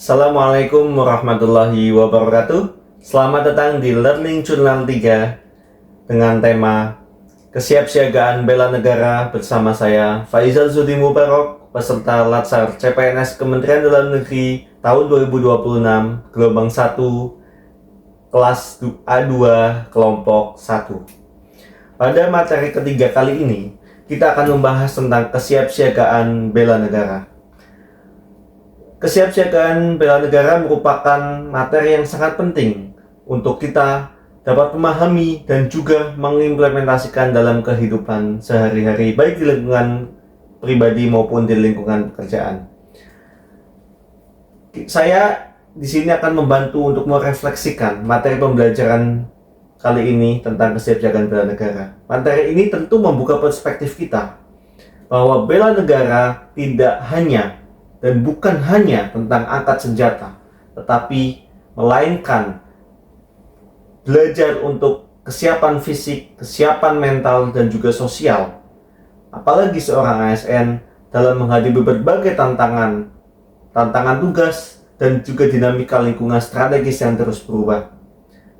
Assalamualaikum warahmatullahi wabarakatuh. Selamat datang di Learning Journal 3 dengan tema Kesiapsiagaan Bela Negara bersama saya Faizal Zudi Mubarok, peserta Latsar CPNS Kementerian Dalam Negeri tahun 2026 gelombang 1 kelas A2 kelompok 1. Pada materi ketiga kali ini, kita akan membahas tentang kesiapsiagaan bela negara. Kesiapsiagaan bela negara merupakan materi yang sangat penting untuk kita dapat memahami dan juga mengimplementasikan dalam kehidupan sehari-hari, baik di lingkungan pribadi maupun di lingkungan pekerjaan. Saya di sini akan membantu untuk merefleksikan materi pembelajaran kali ini tentang kesiapsiagaan bela negara. Materi ini tentu membuka perspektif kita bahwa bela negara tidak hanya dan bukan hanya tentang angkat senjata, tetapi melainkan belajar untuk kesiapan fisik, kesiapan mental, dan juga sosial. Apalagi seorang ASN dalam menghadapi berbagai tantangan tugas, dan juga dinamika lingkungan strategis yang terus berubah.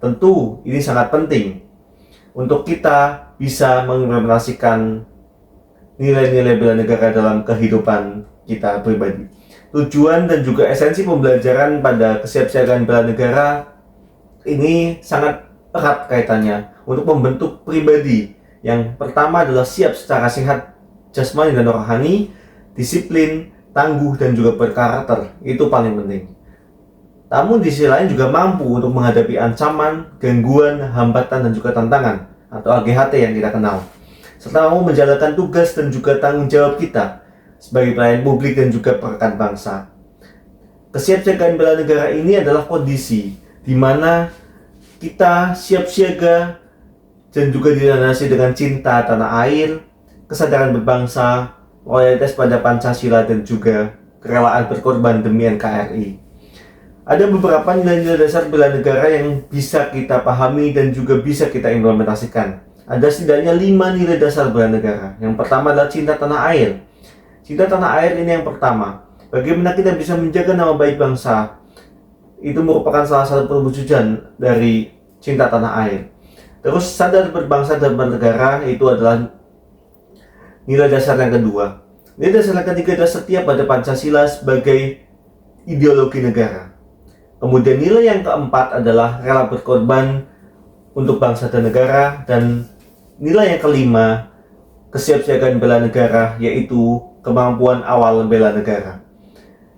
Tentu ini sangat penting untuk kita bisa mengimplementasikan nilai-nilai bela negara dalam kehidupan kita pribadi. Tujuan dan juga esensi pembelajaran pada kesiapsiagaan bela negara ini sangat erat kaitannya untuk membentuk pribadi yang pertama adalah siap secara sehat jasmani dan rohani, disiplin, tangguh, dan juga berkarakter. Itu paling penting. Namun di sisi lain juga mampu untuk menghadapi ancaman, gangguan, hambatan, dan juga tantangan atau AGHT yang kita kenal, serta mampu menjalankan tugas dan juga tanggung jawab kita sebagai pelayan publik dan juga perekat bangsa. Kesiapsiagaan bela negara ini adalah kondisi di mana kita siap siaga dan juga dilandasi dengan cinta tanah air, kesadaran berbangsa, loyalitas pada Pancasila, dan juga kerelaan berkorban demi NKRI. Ada beberapa nilai-nilai dasar bela negara yang bisa kita pahami dan juga bisa kita implementasikan. Ada setidaknya 5 nilai dasar bela negara. Yang pertama adalah cinta tanah air. Cinta tanah air ini yang pertama. Bagaimana kita bisa menjaga nama baik bangsa? Itu merupakan salah satu perwujudan dari cinta tanah air. Terus sadar berbangsa dan bernegara itu adalah nilai dasar yang kedua. Nilai dasar yang ketiga adalah setia pada Pancasila sebagai ideologi negara. Kemudian nilai yang keempat adalah rela berkorban untuk bangsa dan negara. Dan nilai yang kelima, kesiapsiagaan bela negara, yaitu kemampuan awal bela negara.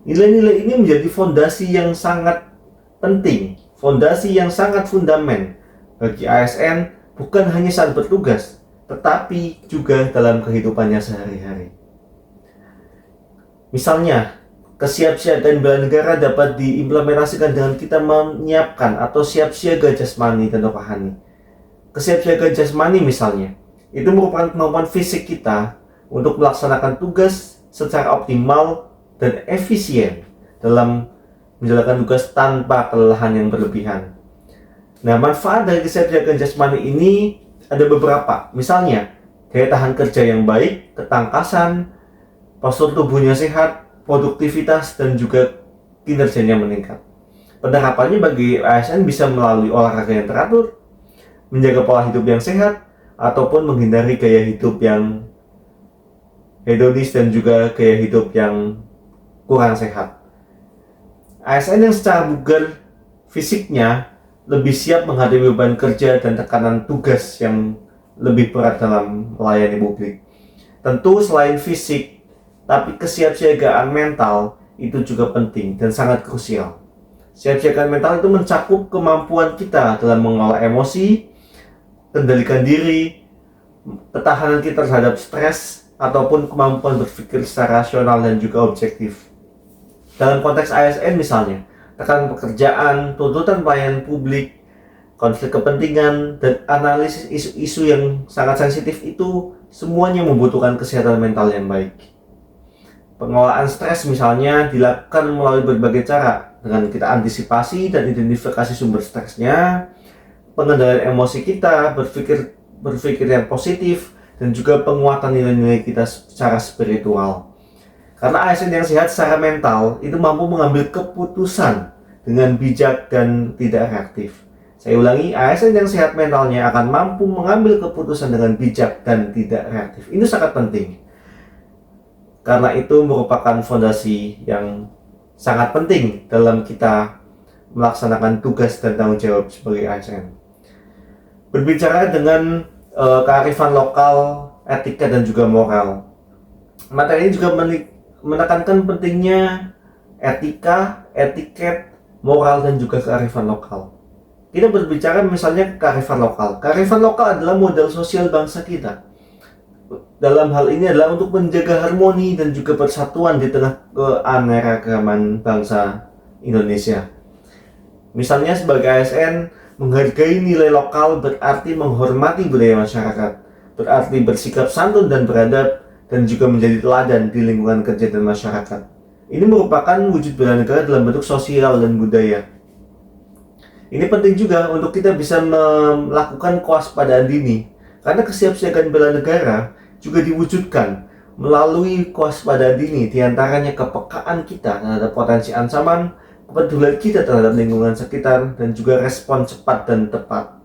Nilai-nilai ini menjadi fondasi yang sangat penting, fondasi yang sangat fundamental bagi ASN, bukan hanya saat bertugas, tetapi juga dalam kehidupannya sehari-hari. Misalnya, kesiapsiagaan bela negara dapat diimplementasikan dengan kita menyiapkan atau siap siaga jasmani dan rohani. Kesiapsiagaan jasmani misalnya, itu merupakan kemampuan fisik kita untuk melaksanakan tugas secara optimal dan efisien dalam menjalankan tugas tanpa kelelahan yang berlebihan. Nah, manfaat dari kesiapsiagaan jasmani ini ada beberapa. Misalnya, daya tahan kerja yang baik, ketangkasan, postur tubuhnya sehat, produktivitas, dan juga kinerjanya meningkat. Penerapannya bagi ASN bisa melalui olahraga yang teratur, menjaga pola hidup yang sehat, ataupun menghindari gaya hidup yang hedonis dan juga gaya hidup yang kurang sehat. ASN yang secara bugar fisiknya lebih siap menghadapi beban kerja dan tekanan tugas yang lebih berat dalam melayani publik. Tentu selain fisik, tapi kesiapsiagaan mental itu juga penting dan sangat krusial. Kesiapsiagaan mental itu mencakup kemampuan kita dalam mengelola emosi, kendalikan diri, ketahanan kita terhadap stres, ataupun kemampuan berpikir secara rasional dan juga objektif. Dalam konteks ASN misalnya, tekanan pekerjaan, tuntutan pelayanan publik, konflik kepentingan, dan analisis isu-isu yang sangat sensitif itu semuanya membutuhkan kesehatan mental yang baik. Pengelolaan stres misalnya dilakukan melalui berbagai cara, dengan kita antisipasi dan identifikasi sumber stresnya, pengendalian emosi kita, berpikir yang positif, dan juga penguatan nilai-nilai kita secara spiritual. Karena ASN yang sehat secara mental itu mampu mengambil keputusan dengan bijak dan tidak reaktif. Saya ulangi, ASN yang sehat mentalnya akan mampu mengambil keputusan dengan bijak dan tidak reaktif. Ini sangat penting. Karena itu merupakan fondasi yang sangat penting dalam kita melaksanakan tugas dan tanggung jawab sebagai ASN. Berbicara dengan kearifan lokal, etika dan juga moral. Materi ini juga menekankan pentingnya etika, etiket, moral dan juga kearifan lokal. Kita berbicara misalnya kearifan lokal. Kearifan lokal adalah modal sosial bangsa kita. Dalam hal ini adalah untuk menjaga harmoni dan juga persatuan di tengah keanekaragaman bangsa Indonesia. Misalnya sebagai ASN, menghargai nilai lokal berarti menghormati budaya masyarakat, berarti bersikap santun dan beradab, dan juga menjadi teladan di lingkungan kerja dan masyarakat. Ini merupakan wujud bela negara dalam bentuk sosial dan budaya. Ini penting juga untuk kita bisa melakukan kewaspadaan dini, karena kesiapsiagaan bela negara juga diwujudkan melalui kewaspadaan dini, diantaranya kepekaan kita terhadap potensi ancaman, kepedulian kita terhadap lingkungan sekitar, dan juga respon cepat dan tepat.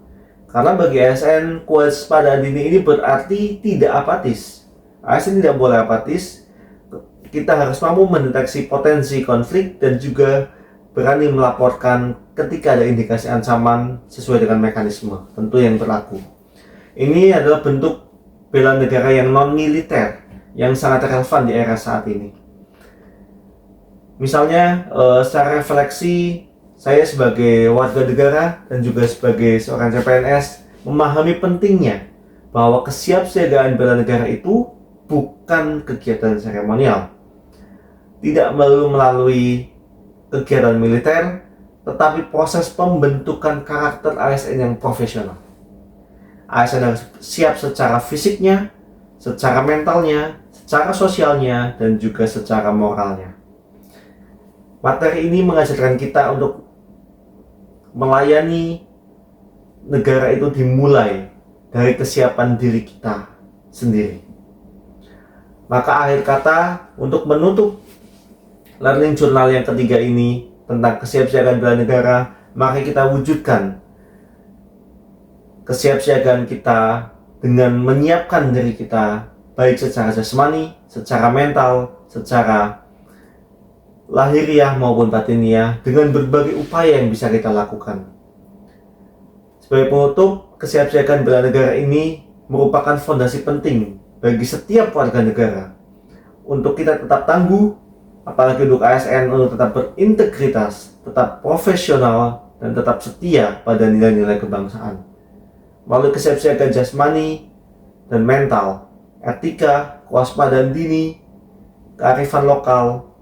Karena bagi ASN, kewaspadaan dini ini berarti tidak apatis. ASN tidak boleh apatis. Kita harus mampu mendeteksi potensi konflik dan juga berani melaporkan ketika ada indikasi ancaman sesuai dengan mekanisme tentu yang berlaku. Ini adalah bentuk bela negara yang non-militer yang sangat relevan di era saat ini. Misalnya, secara refleksi, saya sebagai warga negara dan juga sebagai seorang CPNS memahami pentingnya bahwa kesiapsiagaan bela negara itu bukan kegiatan seremonial. Tidak melulu melalui kegiatan militer, tetapi proses pembentukan karakter ASN yang profesional. ASN harus siap secara fisiknya, secara mentalnya, secara sosialnya, dan juga secara moralnya. Materi ini mengajarkan kita untuk melayani negara itu dimulai dari kesiapan diri kita sendiri. Maka akhir kata untuk menutup learning journal yang ketiga ini tentang kesiapsiagaan bela negara, mari kita wujudkan kesiapsiagaan kita dengan menyiapkan diri kita baik secara jasmani, secara mental, secara lahiriah maupun batiniah dengan berbagai upaya yang bisa kita lakukan. Sebagai penutup, kesiapsiagaan bela negara ini merupakan fondasi penting bagi setiap warga negara untuk kita tetap tangguh, apalagi untuk ASN untuk tetap berintegritas, tetap profesional, dan tetap setia pada nilai-nilai kebangsaan. Melalui kesiapsiagaan jasmani dan mental, etika, kewaspadaan dini, kearifan lokal,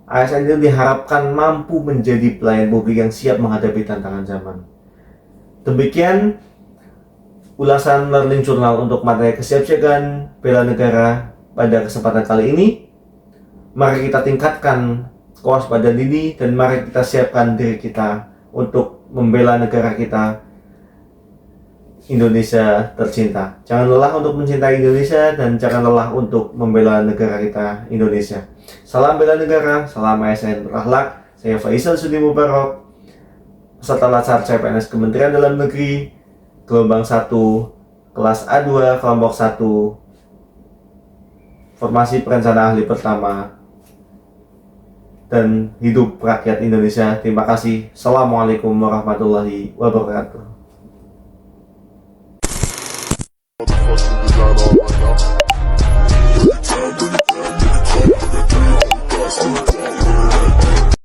ASN itu diharapkan mampu menjadi pelayan publik yang siap menghadapi tantangan zaman. Demikian ulasan learning journal untuk materi kesiapsiagaan bela negara pada kesempatan kali ini. Mari kita tingkatkan kewaspadaan dini dan mari kita siapkan diri kita untuk membela negara kita, Indonesia tercinta. Jangan lelah untuk mencintai Indonesia dan jangan lelah untuk membela negara kita, Indonesia. Salam bela negara, salam ASN berakhlak. Saya Faisal Sudi Mubarok, peserta Latsar CPNS Kementerian Dalam Negeri, gelombang 1, kelas A2, kelompok 1, formasi perencana ahli pertama, dan hidup rakyat Indonesia. Terima kasih. Assalamualaikum warahmatullahi wabarakatuh.